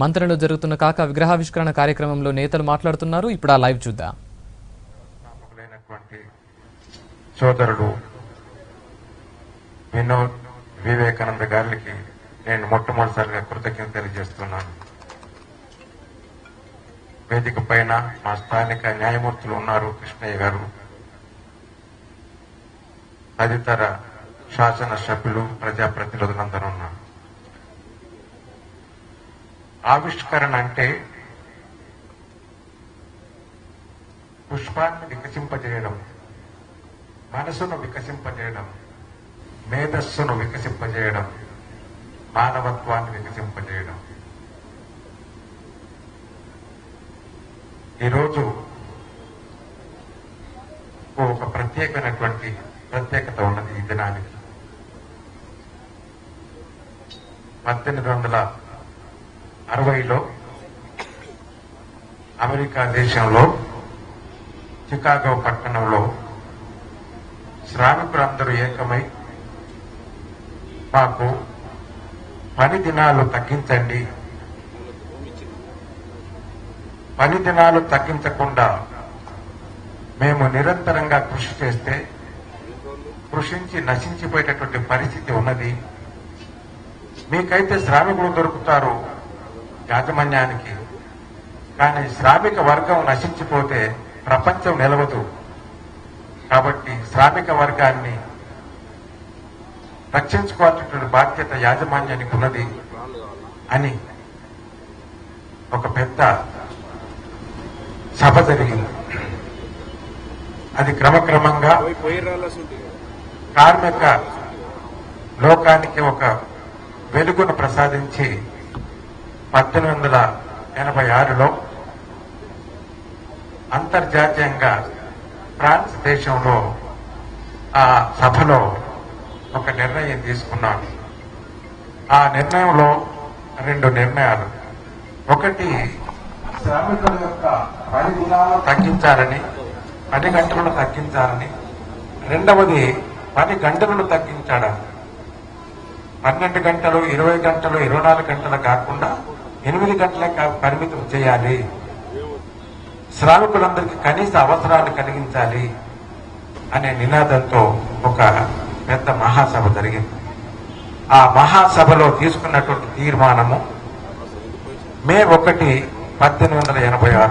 మంత్రంలో జరుగుతున్న కాక విగ్రహావిష్కరణ కార్యక్రమంలో నేతలు మాట్లాడుతున్నారు. ఇప్పుడు ఆ లైవ్ చూద్దాం. సోదరుడు వినోద్ వివేకానంద గారికి నేను మొట్టమొదటిసారిగా కృతజ్ఞత తెలియజేస్తున్నాను. వేదిక పైన మా స్థానిక న్యాయమూర్తులు ఉన్నారు, కృష్ణయ్య గారు, తదితర శాసన సభ్యులు, ప్రజాప్రతినిధులందరూ ఉన్నారు. ఆవిష్కరణ అంటే పుష్పాన్ని వికసింపజేయడం, మనసును వికసింపజేయడం, మేధస్సును వికసింపజేయడం, మానవత్వాన్ని వికసింపజేయడం. ఈరోజు ఒక ప్రత్యేకత ఉన్నది. ఈ దినానికి 1860లో అమెరికా దేశంలో చికాగో పట్టణంలో శ్రామికులందరూ ఏకమై మాకు పని దినాలు తగ్గించండి, పని దినాలు తగ్గించకుండా మేము నిరంతరంగా కృషి చేస్తే కృషించి నశించిపోయేటటువంటి పరిస్థితి ఉన్నది. మీకైతే శ్రామికులు దొరుకుతారు యాజమాన్యానికి, కానీ శ్రామిక వర్గం నశించిపోతే ప్రపంచం నిలవదు. కాబట్టి శ్రామిక వర్గాన్ని రక్షించుకోవాల్సినటువంటి బాధ్యత యాజమాన్యానికి ఉన్నది అని ఒక పెద్ద సభ జరిగింది. అది క్రమక్రమంగా కార్మిక లోకానికి ఒక వెలుగును ప్రసాదించి 1886లో అంతర్జాతీయంగా ఫ్రాన్స్ దేశంలో ఆ సభలో ఒక నిర్ణయం తీసుకున్నాడు. ఆ నిర్ణయంలో 2 నిర్ణయాలు. ఒకటి, శ్రామికుల యొక్క పని దినాలను తగ్గించాలని, 10 గంటలను తగ్గించాలని. రెండవది, 10 గంటలను తగ్గించాలని. 12 గంటలు, 20 గంటలు, 24 గంటలు కాకుండా 8 గంటలే పరిమితం చేయాలి. శ్రామికులందరికీ కనీస అవసరాలు కలిగించాలి అనే నినాదంతో ఒక పెద్ద మహాసభ జరిగింది. ఆ మహాసభలో తీసుకున్నటువంటి తీర్మానము మే 1, 1886.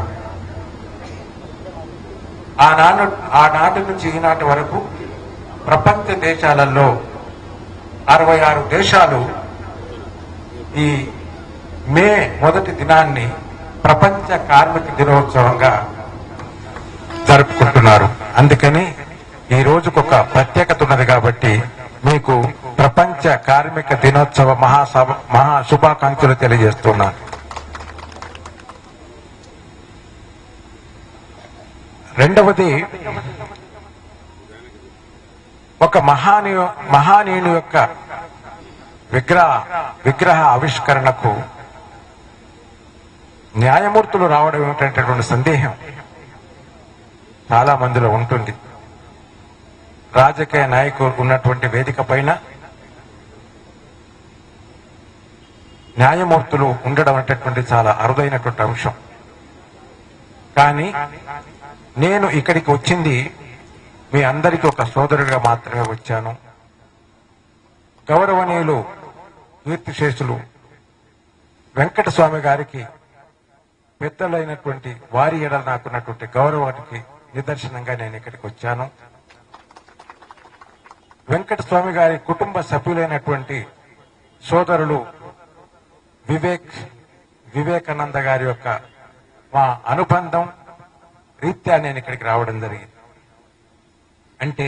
ఆనాటి నుంచి ఈనాటి వరకు ప్రపంచ దేశాలలో 66 దేశాలు ఈ మే 1 దినాన్ని ప్రపంచ కార్మిక దినోత్సవంగా జరుపుకుంటున్నారు. అందుకని ఈ రోజుకు ఒక ప్రత్యేకత ఉన్నది. కాబట్టి మీకు ప్రపంచ కార్మిక దినోత్సవ మహా శుభాకాంక్షలు తెలియజేస్తున్నాను. రెండవది, ఒక మహానీయుని యొక్క విగ్రహ ఆవిష్కరణకు న్యాయమూర్తులు రావడం ఏమిటంటే సందేహం చాలా మందిలో ఉంటుంది. రాజకీయ నాయకులు ఉన్నటువంటి వేదిక పైన న్యాయమూర్తులు ఉండడం అనేటటువంటి చాలా అరుదైనటువంటి అంశం. కానీ నేను ఇక్కడికి వచ్చింది మీ అందరికీ ఒక సోదరుడిగా మాత్రమే వచ్చాను. గౌరవనీయులు కీర్తిశేషులు వెంకటస్వామి గారికి పెద్దలైనటువంటి వారి ఎడల నాకున్నటువంటి గౌరవానికి నిదర్శనంగా నేను ఇక్కడికి వచ్చాను. వెంకటస్వామి గారి కుటుంబ సభ్యులైనటువంటి సోదరులు వివేకానంద గారి యొక్క మా అనుబంధం రీత్యా నేను ఇక్కడికి రావడం జరిగింది. అంటే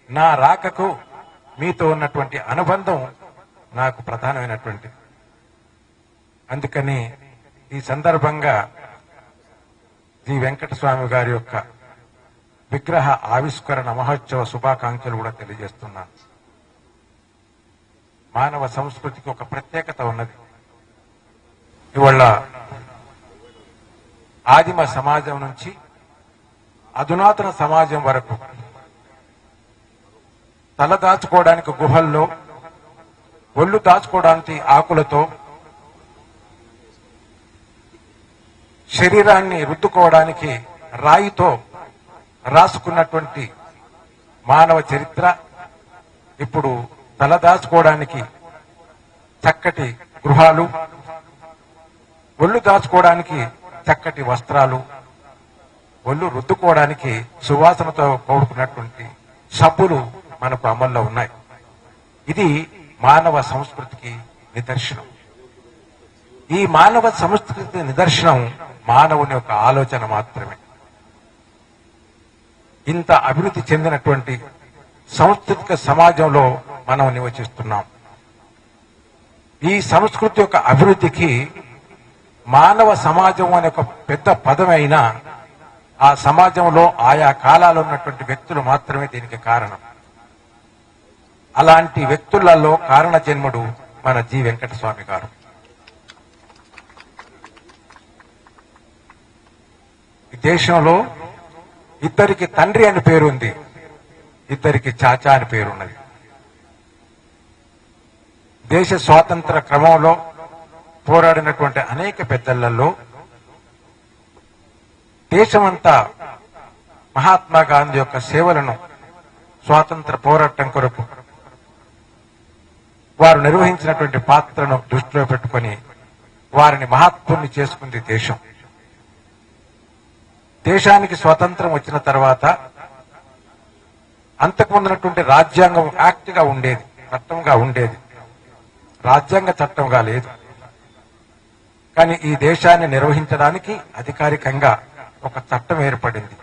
నా రాకకు మీతో ఉన్నటువంటి అనుబంధం నాకు ప్రధానమైనటువంటి. అందుకని ఈ సందర్భంగా శ్రీ వెంకటస్వామి గారి యొక్క విగ్రహ ఆవిష్కరణ మహోత్సవ శుభాకాంక్షలు కూడా తెలియజేస్తున్నాను. మానవ సంస్కృతికి ఒక ప్రత్యేకత ఉన్నది. ఇవాళ ఆదిమ సమాజం నుంచి అధునాతన సమాజం వరకు తల దాచుకోవడానికి గుహల్లో, ఒళ్ళు దాచుకోవడానికి ఆకులతో, శరీరాన్ని రుద్దుకోవడానికి రాయితో రాసుకున్నటువంటి మానవ చరిత్ర ఇప్పుడు తలదాచుకోవడానికి చక్కటి గృహాలు, ఒళ్ళు దాచుకోవడానికి చక్కటి వస్త్రాలు, ఒళ్ళు రుద్దుకోవడానికి సువాసనతో కూడుకున్నటువంటి సబ్బులు మనకు అమల్లో ఉన్నాయి. ఇది మానవ సంస్కృతికి నిదర్శనం. ఈ మానవ సంస్కృతి నిదర్శనం మానవుని యొక్క ఆలోచన మాత్రమే. ఇంత అభివృద్ధి చెందినటువంటి సాంస్కృతిక సమాజంలో మనం నివసిస్తున్నాం. ఈ సంస్కృతి యొక్క అభివృద్ధికి మానవ సమాజం అనే ఒక పెద్ద పదమైన ఆ సమాజంలో ఆయా కాలాల్లో ఉన్నటువంటి వ్యక్తులు మాత్రమే దీనికి కారణం. అలాంటి వ్యక్తులలో కారణ జన్ముడు మన జి వెంకటస్వామి గారు. ఈ దేశంలో ఇద్దరికి తండ్రి అని పేరుంది, ఇద్దరికి చాచా అని పేరున్నది. దేశ స్వాతంత్ర క్రమంలో పోరాడినటువంటి అనేక పెద్దలలో దేశమంతా మహాత్మా గాంధీ యొక్క సేవలను స్వాతంత్ర పోరాటం కొరకు వారు నిర్వహించినటువంటి పాత్రను దృష్టిలో పెట్టుకొని వారిని మహాత్ముని చేసుకుంది దేశం. దేశానికి స్వాతంత్రం వచ్చిన తర్వాత అంతకుముందున్నటువంటి రాజ్యాంగం యాక్ట్ గా ఉండేది, చట్టంగా ఉండేది, రాజ్యాంగ చట్టంగా లేదు. కానీ ఈ దేశాన్ని నిర్వహించడానికి అధికారికంగా ఒక చట్టం ఏర్పడింది.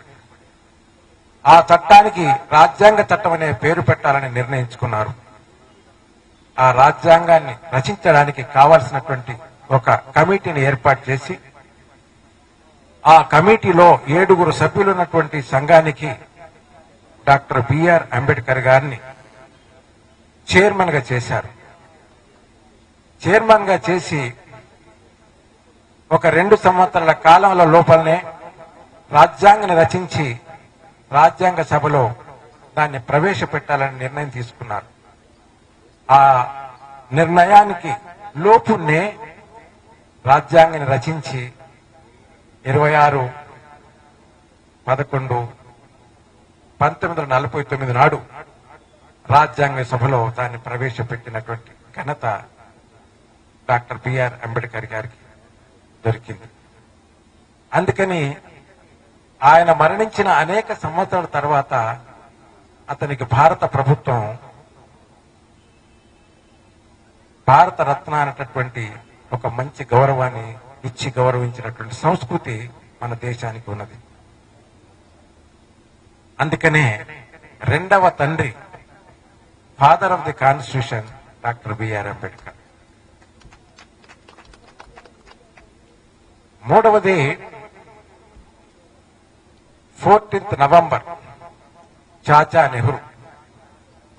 ఆ చట్టానికి రాజ్యాంగ చట్టం అనే పేరు పెట్టాలని నిర్ణయించుకున్నారు. ఆ రాజ్యాంగాన్ని రచించడానికి కావాల్సినటువంటి ఒక కమిటీని ఏర్పాటు చేసి ఆ కమిటీలో 7 సభ్యులు ఉన్నటువంటి సంఘానికి డాక్టర్ బిఆర్ అంబేద్కర్ గారిని చైర్మన్ గా చేశారు. చైర్మన్ గా చేసి ఒక 2 సంవత్సరాల కాలంలో లోపలనే రాజ్యాంగాన్ని రచించి రాజ్యాంగ సభలో దాన్ని ప్రవేశపెట్టాలని నిర్ణయం తీసుకున్నారు. ఆ నిర్ణయానికి లోపునే రాజ్యాంగాన్ని రచించి 26/11/1949 నాడు రాజ్యాంగ సభలో దాన్ని ప్రవేశపెట్టినటువంటి ఘనత డాక్టర్ బిఆర్ అంబేద్కర్ గారికి దొరికింది. అందుకని ఆయన మరణించిన అనేక సంవత్సరాల తర్వాత అతనికి భారత ప్రభుత్వం భారత రత్న అనేటటువంటి ఒక మంచి గౌరవాన్ని ఇచ్చి గౌరవించినటువంటి సంస్కృతి మన దేశానికి ఉన్నది. అందుకనే 2వ తండ్రి, father of the constitution, doctor BR Ambedkar. 3వది 14th నవంబర్, చాచా నెహ్రూ.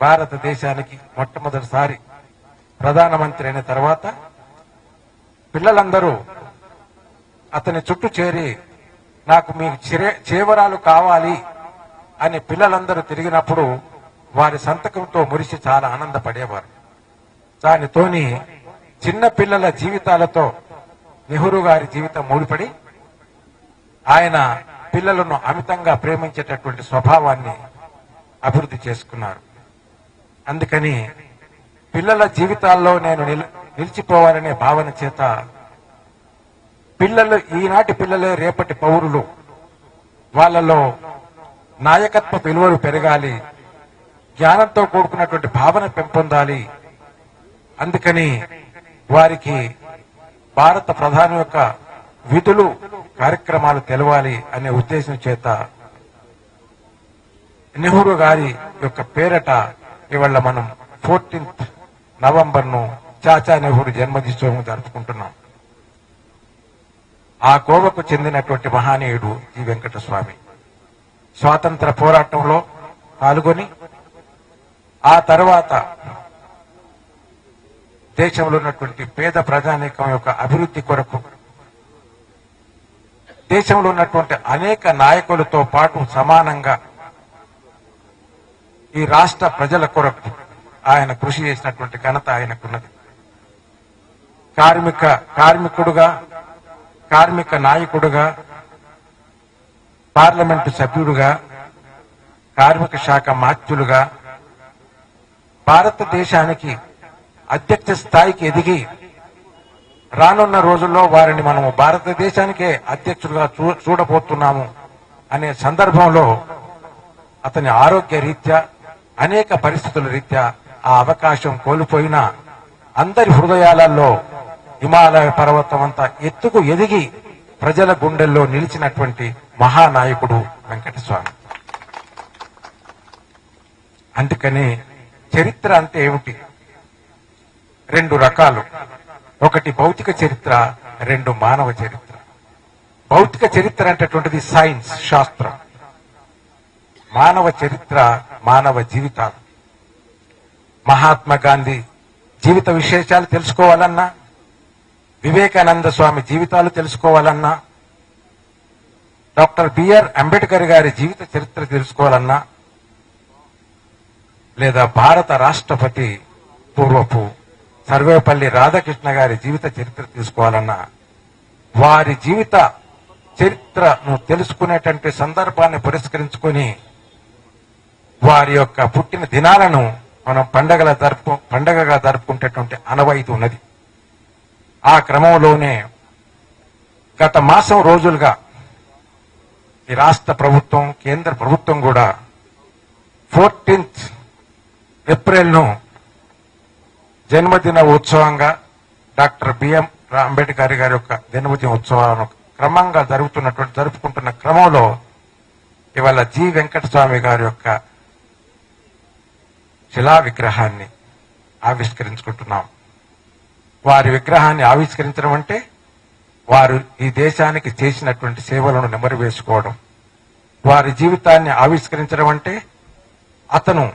భారతదేశానికి మొట్టమొదటిసారి ప్రధానమంత్రి అయిన తర్వాత పిల్లలందరూ అతని చుట్టూ చేరి నాకు మీ చేవరాలు కావాలి అని పిల్లలందరూ తిరిగినప్పుడు వారి సంతకంతో మురిసి చాలా ఆనందపడేవారు. దానితోని చిన్న పిల్లల జీవితాలతో నెహ్రూ గారి జీవితం ముడిపడి ఆయన పిల్లలను అమితంగా ప్రేమించేటటువంటి స్వభావాన్ని అభివృద్ధి చేసుకున్నారు. అందుకని పిల్లల జీవితాల్లో నేను నిలిచిపోవాలనే భావన చేత పిల్లలు, ఈనాటి పిల్లలే రేపటి పౌరులు, వాళ్ళలో నాయకత్వ విలువలు పెరగాలి, జ్ఞానంతో కూడుకున్నటువంటి భావన పెంపొందాలి. అందుకని వారికి భారత ప్రధాని యొక్క విధులు, కార్యక్రమాలు తెలవాలి అనే ఉద్దేశం చేత నెహ్రూ గారి యొక్క పేరట ఇవాళ మనం 14th నవంబర్ను చాచా నెహ్రూ జన్మదినోత్సవం జరుపుకుంటున్నాం. ఆ కోవకు చెందినటువంటి మహానీయుడు జి వెంకటస్వామి స్వాతంత్ర పోరాటంలో పాల్గొని ఆ తర్వాత దేశంలో ఉన్నటువంటి పేద ప్రజానీకం యొక్క అభివృద్ధి కొరకు దేశంలో ఉన్నటువంటి అనేక నాయకులతో పాటు సమానంగా ఈ రాష్ట్ర ప్రజల కొరకు ఆయన కృషి చేసినటువంటి ఘనత ఆయనకున్నది. కార్మికుడుగా కార్మిక నాయకుడుగా, పార్లమెంటు సభ్యుడుగా, కార్మిక శాఖ మాత్యులుగా భారతదేశానికి అధ్యక్ష స్థాయికి ఎదిగి రానున్న రోజుల్లో వారిని మనము భారతదేశానికే అధ్యక్షుడుగా చూడబోతున్నాము అనే సందర్భంలో అతని ఆరోగ్య రీత్యా అనేక పరిస్థితుల రీత్యా ఆ అవకాశం కోల్పోయినా అందరి హృదయాలలో హిమాలయ పర్వతం అంతా ఎత్తుకు ఎదిగి ప్రజల గుండెల్లో నిలిచినటువంటి మహానాయకుడు వెంకటస్వామి. అందుకని చరిత్ర అంటే ఏమిటి? రెండు రకాలు. ఒకటి భౌతిక చరిత్ర, రెండు మానవ చరిత్ర. భౌతిక చరిత్ర అంటేటువంటిది సైన్స్, శాస్త్రం. మానవ చరిత్ర మానవ జీవితాలు. మహాత్మా గాంధీ జీవిత విశేషాలు తెలుసుకోవాలన్నా, వివేకానంద స్వామి జీవితాలు తెలుసుకోవాలన్నా, డాక్టర్ బిఆర్ అంబేద్కర్ గారి జీవిత చరిత్ర తెలుసుకోవాలన్నా, లేదా భారత రాష్ట్రపతి పూర్వపు సర్వేపల్లి రాధాకృష్ణ గారి జీవిత చరిత్ర తీసుకోవాలన్నా, వారి జీవిత చరిత్రను తెలుసుకునేటువంటి సందర్భాన్ని పురస్కరించుకొని వారి యొక్క పుట్టిన దినాలను మనం పండగగా జరుపుకునేటువంటి అనవాయితీ ఉన్నది. ఆ క్రమంలోనే గత మాసం రోజులుగా ఈ రాష్ట్ర ప్రభుత్వం, కేంద్ర ప్రభుత్వం కూడా 14th ఏప్రిల్ను జన్మదిన ఉత్సవంగా డాక్టర్ బిఎం అంబేద్కర్ గారి యొక్క జన్మదిన ఉత్సవాలను క్రమంగా జరుపుకుంటున్న క్రమంలో ఇవాళ జి వెంకటస్వామి గారి యొక్క శిలా విగ్రహాన్ని ఆవిష్కరించుకుంటున్నాం. వారి విగ్రహాన్ని ఆవిష్కరించడం అంటే వారు ఈ దేశానికి చేసినటువంటి సేవలను నెమరు వేసుకోవడం. వారి జీవితాన్ని ఆవిష్కరించడం అంటే అతను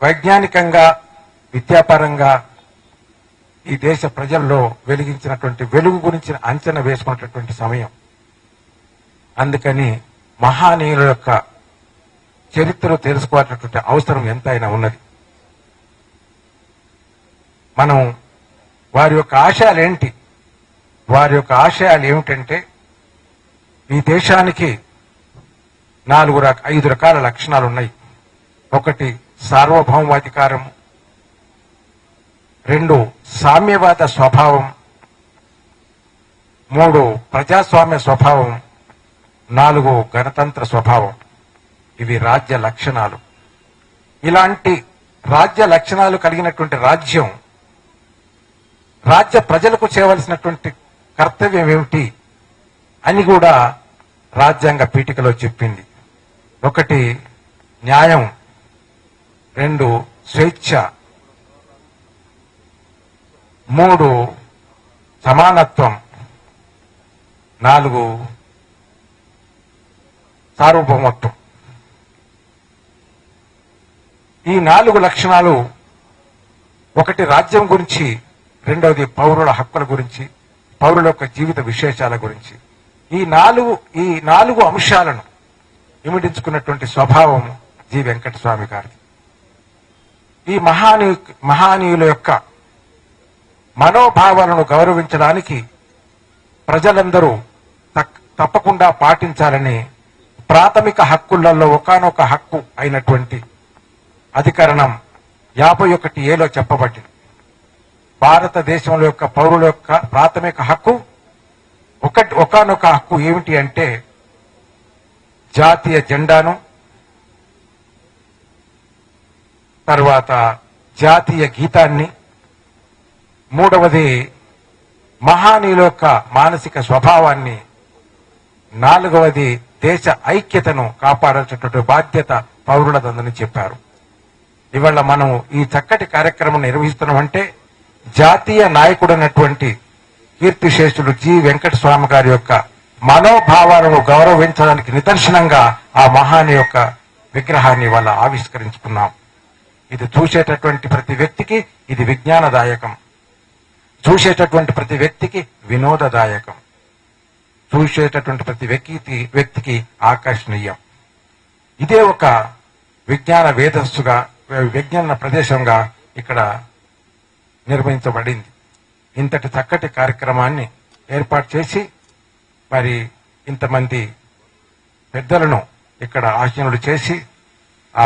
వైజ్ఞానికంగా, విద్యాపరంగా ఈ దేశ ప్రజల్లో వెలిగించినటువంటి వెలుగు గురించి అంచనా వేసుకున్నటువంటి సమయం. అందుకని మహానీయుల యొక్క చరిత్రను తెలుసుకోవాల్సినటువంటి అవసరం ఎంతైనా ఉన్నది. మనం వారి యొక్క ఆశయాలు ఏంటి? వారి యొక్క ఆశయాలు ఏమిటంటే ఈ దేశానికి 5 రకాల లక్షణాలు ఉన్నాయి. ఒకటి సార్వభౌమాధికారం, 2 సామ్యవాద స్వభావం, 3 ప్రజాస్వామ్య స్వభావం, 4 గణతంత్ర స్వభావం. ఇవి రాజ్య లక్షణాలు. ఇలాంటి రాజ్య లక్షణాలు కలిగినటువంటి రాజ్యం రాజ్య ప్రజలకు చేయవలసినటువంటి కర్తవ్యం ఏమిటి అని కూడా రాజ్యాంగ పీఠికలో చెప్పింది. 1 న్యాయం, 2 స్వేచ్ఛ, 3 సమానత్వం, 4 సార్వభౌమత్వం. ఈ 4 లక్షణాలు, 1 రాజ్యం గురించి, 2ది పౌరుల హక్కుల గురించి, పౌరుల యొక్క జీవిత విశేషాల గురించి. ఈ 4 అంశాలను ఇమిడించుకున్నటువంటి స్వభావం జి వెంకటస్వామి గారిది. ఈ మహానీయుల యొక్క మనోభావాలను గౌరవించడానికి ప్రజలందరూ తప్పకుండా పాటించాలని ప్రాథమిక హక్కులలో ఒకానొక హక్కు అయినటువంటి అధికరణం 51A చెప్పబడింది. భారతదేశంలో యొక్క పౌరుల యొక్క ప్రాథమిక హక్కు ఒకానొక హక్కు ఏమిటి అంటే జాతీయ జెండాను, తర్వాత జాతీయ గీతాన్ని, 3వది మహానీయుల యొక్క మానసిక స్వభావాన్ని, 4వది దేశ ఐక్యతను కాపాడాల్సినటువంటి బాధ్యత పౌరులదందని చెప్పారు. ఇవాళ మనం ఈ చక్కటి కార్యక్రమం నిర్వహిస్తున్నామంటే జాతీయ నాయకుడైనటువంటి కీర్తిశేషులు జి వెంకటస్వామి గారి యొక్క మనోభావాలను గౌరవించడానికి నిదర్శనంగా ఆ మహాని యొక్క విగ్రహాన్ని ఇవాళ ఆవిష్కరించుకున్నాం. ఇది చూసేటటువంటి ప్రతి వ్యక్తికి ఇది విజ్ఞానదాయకం, చూసేటటువంటి ప్రతి వ్యక్తికి వినోదదాయకం, చూసేటటువంటి ప్రతి వ్యక్తికి ఆకర్షణీయం. ఇదే ఒక విజ్ఞాన వేదస్సుగా, విజ్ఞాన ప్రదేశంగా ఇక్కడ నిర్వహించబడింది. ఇంతటి చక్కటి కార్యక్రమాన్ని ఏర్పాటు చేసి మరి ఇంతమంది పెద్దలను ఇక్కడ ఆశీనులు చేసి ఆ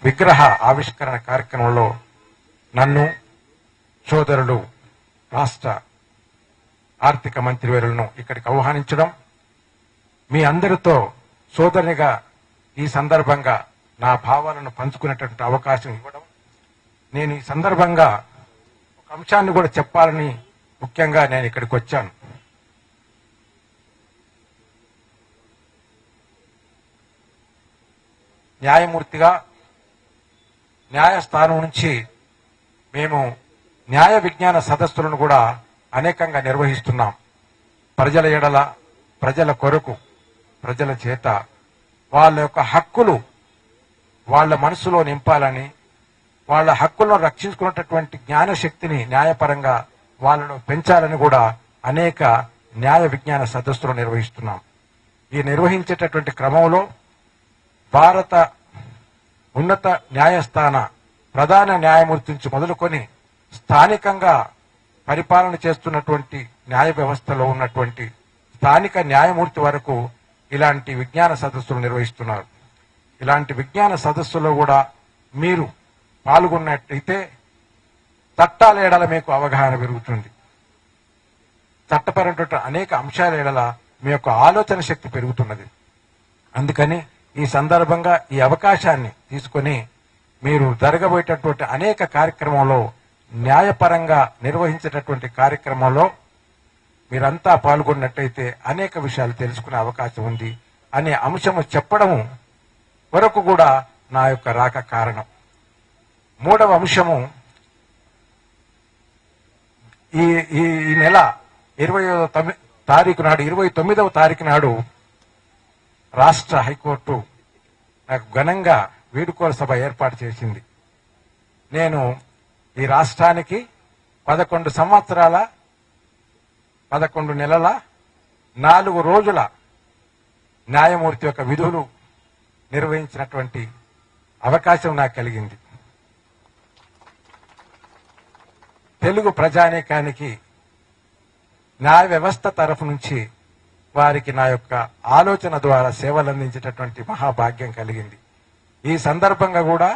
విగ్రహ ఆవిష్కరణ కార్యక్రమంలో నన్ను సోదరులు రాష్ట్ర ఆర్థిక మంత్రివర్యులను ఇక్కడికి ఆహ్వానించడం, మీ అందరితో సోదరునిగా ఈ సందర్భంగా నా భావాలను పంచుకునేటువంటి అవకాశం ఇవ్వడం, నేను ఈ సందర్భంగా ఒక అంశాన్ని కూడా చెప్పాలని ముఖ్యంగా నేను ఇక్కడికి వచ్చాను. న్యాయమూర్తిగా న్యాయస్థానం నుంచి మేము న్యాయ విజ్ఞాన సదస్సులను కూడా అనేకంగా నిర్వహిస్తున్నాం. ప్రజల ఎడల, ప్రజల కొరకు, ప్రజల చేత వాళ్ళ యొక్క హక్కులు వాళ్ళ మనసులో నింపాలని, వాళ్ళ హక్కులను రక్షించుకున్నటువంటి జ్ఞానశక్తిని న్యాయపరంగా వాళ్ళను పెంచాలని కూడా అనేక న్యాయ విజ్ఞాన సదస్సులు నిర్వహిస్తున్నాం. ఈ నిర్వహించేటటువంటి క్రమంలో భారత ఉన్నత న్యాయస్థాన ప్రధాన న్యాయమూర్తి నుంచి మొదలుకొని స్థానికంగా పరిపాలన చేస్తున్నటువంటి న్యాయ వ్యవస్థలో ఉన్నటువంటి స్థానిక న్యాయమూర్తి వరకు ఇలాంటి విజ్ఞాన సదస్సులు నిర్వహిస్తున్నారు. ఇలాంటి విజ్ఞాన సదస్సులో కూడా మీరు పాల్గొన్నట్టయితే చట్టాల ఎడల మీకు అవగాహన పెరుగుతుంది. చట్టపరమైనటువంటి అనేక అంశాల ఎడల మీ యొక్క ఆలోచన శక్తి పెరుగుతున్నది. అందుకని ఈ సందర్భంగా ఈ అవకాశాన్ని తీసుకొని మీరు జరగబోయేటటువంటి అనేక కార్యక్రమంలో, న్యాయపరంగా నిర్వహించేటటువంటి కార్యక్రమంలో మీరంతా పాల్గొన్నట్టయితే అనేక విషయాలు తెలుసుకునే అవకాశం ఉంది అనే అంశము చెప్పడం వరకు కూడా నా యొక్క రాక కారణం. మూడవ అంశము, ఈ నెల 29వ తారీఖు నాడు రాష్ట్ర హైకోర్టు నాకు ఘనంగా వీడుకోలు సభ ఏర్పాటు చేసింది. నేను ఈ రాష్ట్రానికి 11 సంవత్సరాల 11 నెలల 4 రోజుల న్యాయమూర్తి యొక్క విధులు నిర్వహించినటువంటి అవకాశం నాకు కలిగింది. తెలుగు ప్రజానీకానికి న్యాయ వ్యవస్థ తరఫు నుంచి వారికి నా యొక్క ఆలోచన ద్వారా సేవలు అందించేటటువంటి మహాభాగ్యం కలిగింది. ఈ సందర్భంగా కూడా